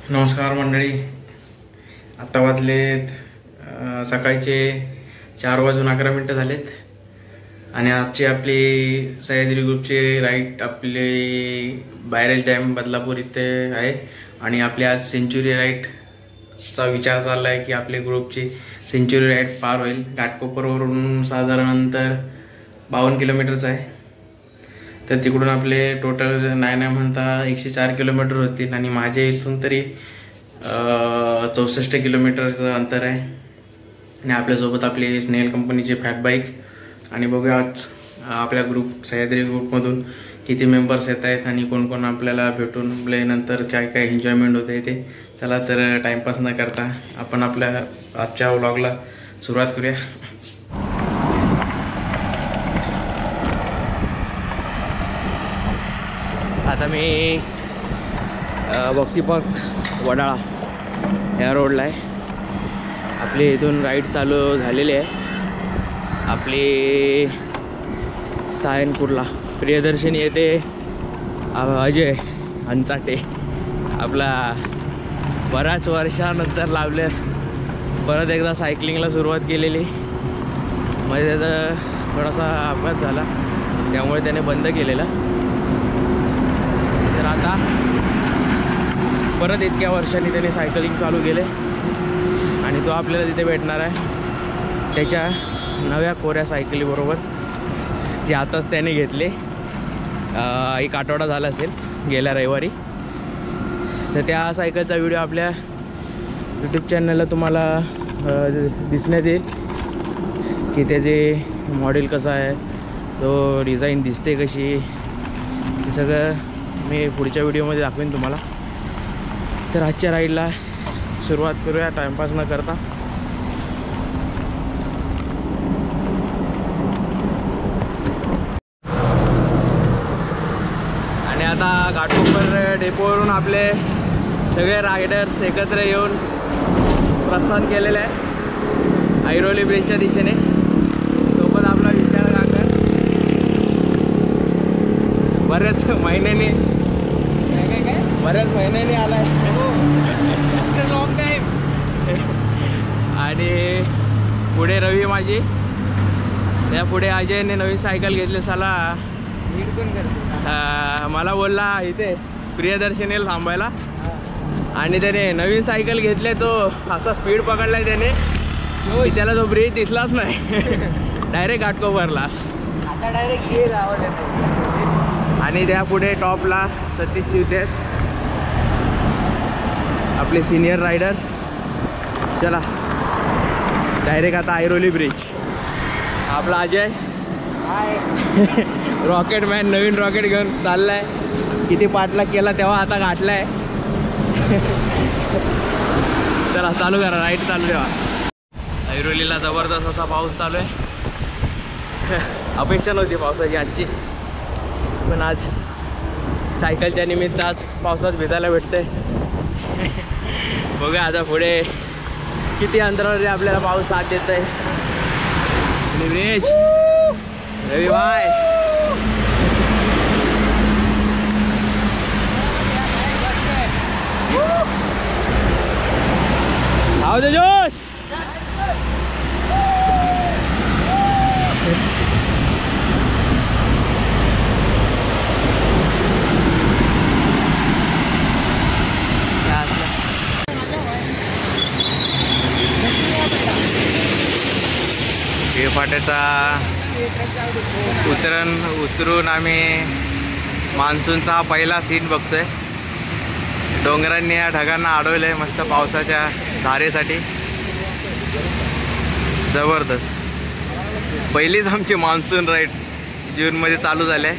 नमस्कार मंडळी, आता वाजलेत सकाळचे 4:11 झालेत आणि आजची आपली सह्याद्री ग्रुपची राईड आपली बायरेज डॅम बदलापूर इथे आहे आणि आपली आज सेंचुरी राईडचा विचार चालला आहे की आपल्या ग्रुपची सेंचुरी राईड पार होईल। घाटकोपरवरून साधारण अंतर 52 किलोमीटरचं आहे, तर तिकडून आपले टोटल नाही म्हणता 104 किलोमीटर होतील आणि माझ्या इथून तरी 64 किलोमीटरचं अंतर आहे आणि आपल्यासोबत आपली स्नेल कंपनीची फॅट बाईक आणि बघूया आज आपल्या ग्रुप सह्याद्री ग्रुपमधून किती मेंबर्स येत आहेत आणि कोण कोण आपल्याला भेटून आपले नंतर काय काय एन्जॉयमेंट होते ते। चला तर टाइमपास न करता आपण आपल्या आजच्या व्लॉगला सुरुवात करूया। आता मी भक्ती पार्क वडाळा या रोडला आहे। आपली इथून राईड चालू झालेली आहे। आपली सायनपूरला प्रियदर्शनी येते अजय अंचाटे आपला बऱ्याच वर्षानंतर लावले परत एकदा सायकलिंगला सुरुवात केलेली, म्हणजे त्याचा थोडासा अपघात झाला त्यामुळे त्याने बंद केलेला। तर आता परत इतक्या वर्षांनी त्याने सायकलिंग चालू केले आणि तो आपल्याला तिथे भेटणार आहे त्याच्या नव्या कोऱ्या सायकली बरोबर, ती आताच त्याने घेतले। एक आठवडा झाला असेल गेल्या रविवारी। तर त्या सायकलचा व्हिडिओ आपल्या यूट्यूब चॅनलला तुम्हाला दिसण्यात येईल की त्याचे मॉडेल कसं आहे, तो डिझाईन दिसते कशी, हे सगळं मी पुढच्या व्हिडिओमध्ये दाखवेन तुम्हाला। तर आजच्या राईडला सुरुवात करूया टाइमपास न करता। आणि आता घाटकोपर डेपोवरून आपले सगळे रायडर्स एकत्र येऊन प्रस्थान केलेलं आहे ऐरोली ब्रिजच्या दिशेने। सोबत आपला विशाल काका बऱ्याच महिन्यांनी आलाय लॉंग टाइम। आणि पुढे रवी माझी, त्या पुढे अजयने नवीन सायकल घेतली। साला मला बोलला इथे प्रियदर्शनीला थांबायला आणि त्याने नवीन सायकल घेतले, तो असा स्पीड पकडलाय त्याने की त्याला तो ब्रिज दिसलाच नाही डायरेक्ट घाटकोपरला आता डायरेक्ट गेला। आणि त्या पुढे टॉपला सतीश चिवते आहेत आपले सिनियर रायडर। चला डायरेक्ट आता ऐरोली ब्रिज। आपला अजय रॉकेट मॅन नवीन रॉकेट घेऊन चाललाय, किती पाठलाग केला तेव्हा आता गाठलाय। चला चालू करा, राईड चालू ठेवा। ऐरोलीला जबरदस्त असा पाऊस चालू आहे। अपेक्षा नव्हती पावसाची आजची, पण आज सायकलच्या निमित्त आज पावसात भिजायला भेटते। बघा आता पुढे किती अंतरावर आपल्याला पाऊस साथ देत आहे। ब्रिज रवी भाई आओ दे जोश। फाट्याचा उतरून आम्ही मान्सूनचा हा पहिला सीन बघतोय। डोंगरांनी या ढगांना अडवलंय मस्त पावसाच्या धारेसाठी, जबरदस्त। पहिलीच आमची मान्सून राईड जूनमध्ये चालू झाली आहे।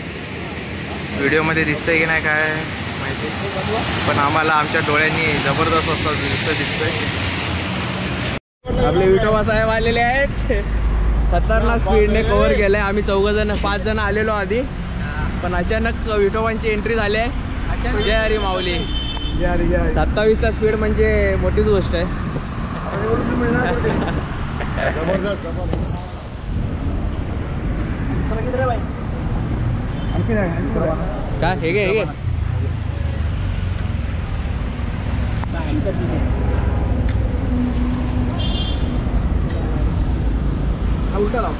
व्हिडिओमध्ये दिसतंय की नाही काय माहिती, पण आम्हाला आमच्या डोळ्यांनी जबरदस्त असं दिसतंय। आपले विठोबा साहेब आलेले आहेत, खतरनाक स्पीडने कव्हर केलंय। आम्ही 5 जण आलेलो आधी, पण अचानक विठोबांची एंट्री झाली आहे। जय हरी माऊली। 27चा स्पीड म्हणजे मोठीच गोष्ट आहे। काय हे घे उलटा लाव.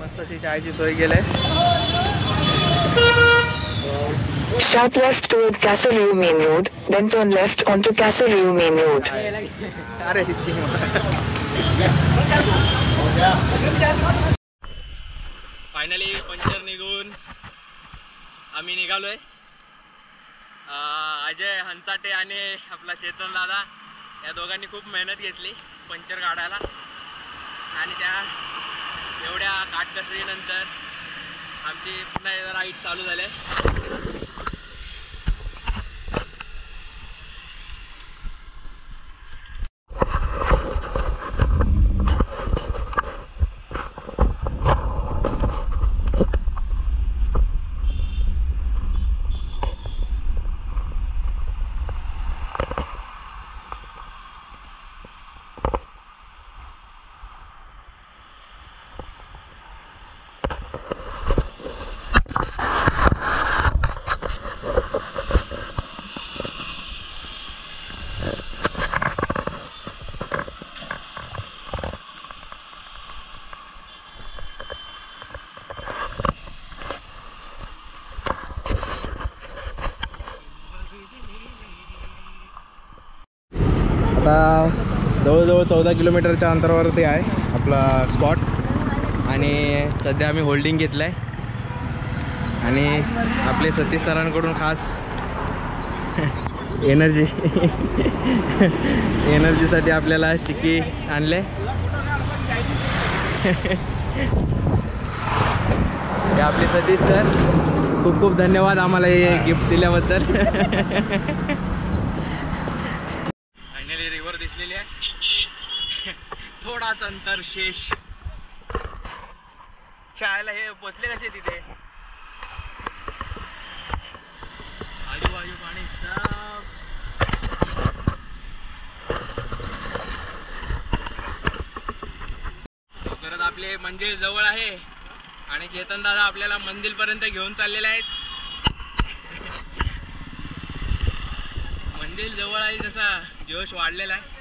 मस्त अशी चायची सोय केली आहे. Start left toward Castle Main Road, then turn left onto Castle Main Road. अरे फायनली पंचर निघून आम्ही निघालोय. अजय हंचाटे आणि आपला चेतन दादा या दोघांनी खूप मेहनत घेतली पंचर काढायला आणि त्या एवढ्या काटकसरीनंतर आमची पुन्हा राईड चालू झाले. आता जवळजवळ 14 किलोमीटरच्या अंतरावरती आहे आपला स्पॉट आणि सध्या आम्ही होल्डिंग घेतलं आहे आणि आपले सतीश सरांकडून खास एनर्जीसाठी आपल्याला चिक्की आणले. हे आपले सतीश सर, खूप खूप धन्यवाद आम्हाला हे गिफ्ट दिल्याबद्दल. फायनली रिव्हर दिसलेली आहे. थोडाच अंतर शेष. शाळेला हे पोचले कसे तिथे आजूबाजू पाणी साफ. लवकरच आपले मंदिर जवळ आहे आणि चेतन दादा आपल्याला मंदिर पर्यंत घेऊन चाललेले आहेत. मंदिर जवळ आहे जसा जोश वाढलेला आहे.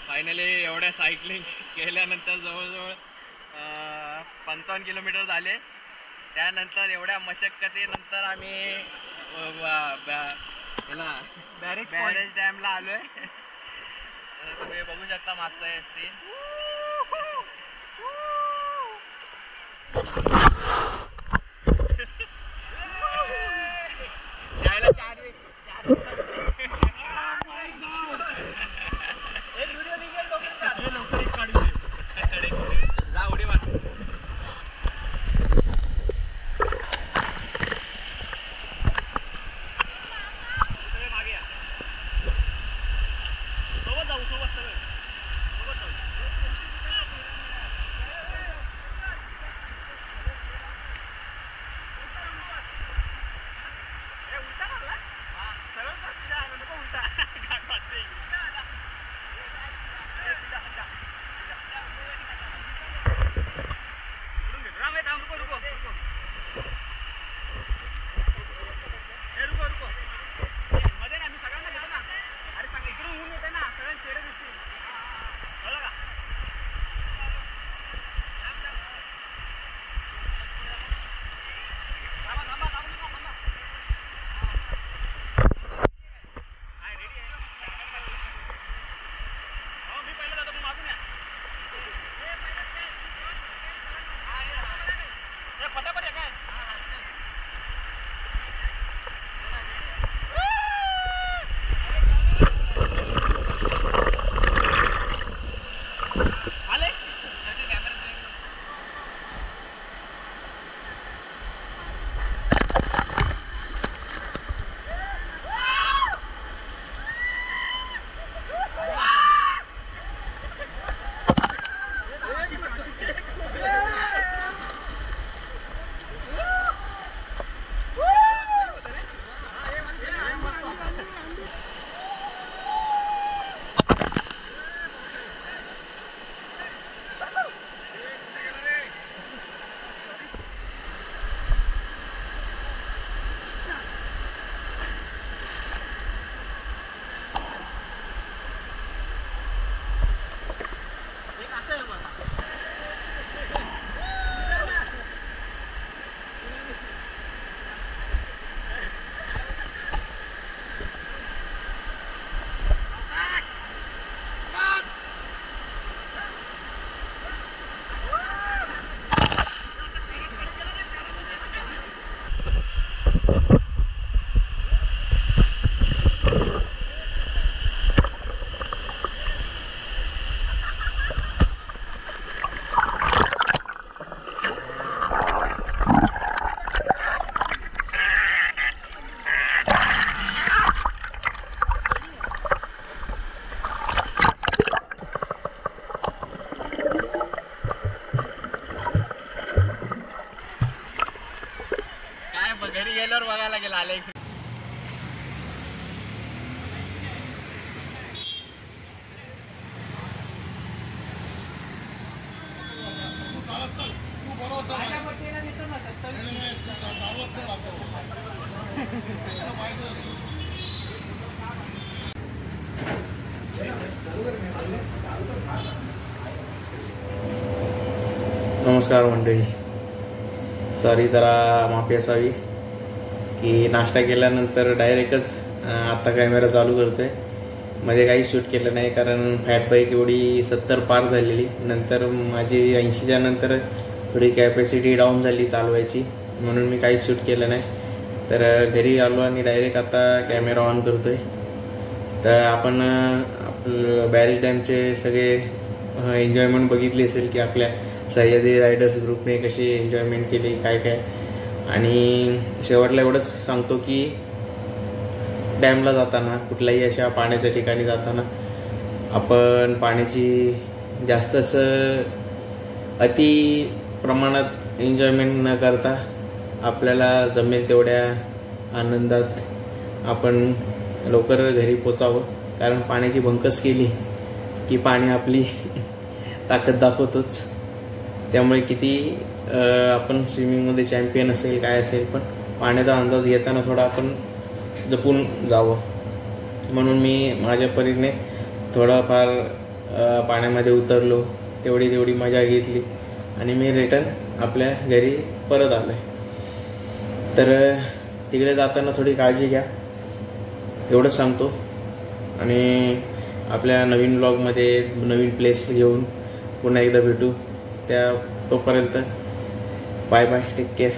फायनली एवढ्या सायकलिंग केल्यानंतर जवळजवळ 55 किलोमीटर झाले. त्यानंतर एवढ्या मशक्कतीनंतर आम्ही बॅरेज डॅमला आलोय. तुम्ही बघू शकता मागचा सीन. नमस्कार मंडळी. सॉरी, जरा माफी असावी की नाश्ता केल्यानंतर डायरेक्टच आत्ता कॅमेरा चालू करतोय. मध्ये काहीच शूट केलं नाही कारण फॅट बाईक एवढी 70 पार झालेली. नंतर माझी 80च्या नंतर थोडी कॅपॅसिटी डाऊन झाली चालवायची, म्हणून मी काहीच शूट केलं नाही. तर घरी आलो आणि डायरेक्ट आता कॅमेरा ऑन करतोय. तर आपण आपलं बॅरेज डॅमचे सगळे एन्जॉयमेंट बघितली असेल की आपल्या सह्याद्री रायडर्स ग्रुपने कशी एन्जॉयमेंट केली, काय काय. आणि शेवटला एवढंच सांगतो की डॅमला जाताना, कुठल्याही अशा पाण्याच्या ठिकाणी जाताना आपण पाण्याची जास्त असं अति प्रमाणात एन्जॉयमेंट न करता आपल्याला जमेल तेवढ्या आनंदात आपण लवकर घरी पोचावं. कारण पाण्याची भंकस केली की पाणी आपली ताकद दाखवतोच. त्यामुळे किती आपण स्विमिंगमध्ये चॅम्पियन असेल काय असेल, पण पाण्याचा अंदाज घेताना थोडा आपण जपून जावं. म्हणून मी माझ्या परीने थोडाफार पाण्यामध्ये उतरलो, तेवढी मजा घेतली आणि मी रिटर्न आपल्या घरी परत आलो आहे. तर तिकडे जाताना थोडी काळजी घ्या, एवढंच सांगतो. आणि आपल्या नवीन ब्लॉगमध्ये नवीन प्लेस घेऊन पुन्हा एकदा भेटू. तोपर्यंत बाय बाय, टेक केअर.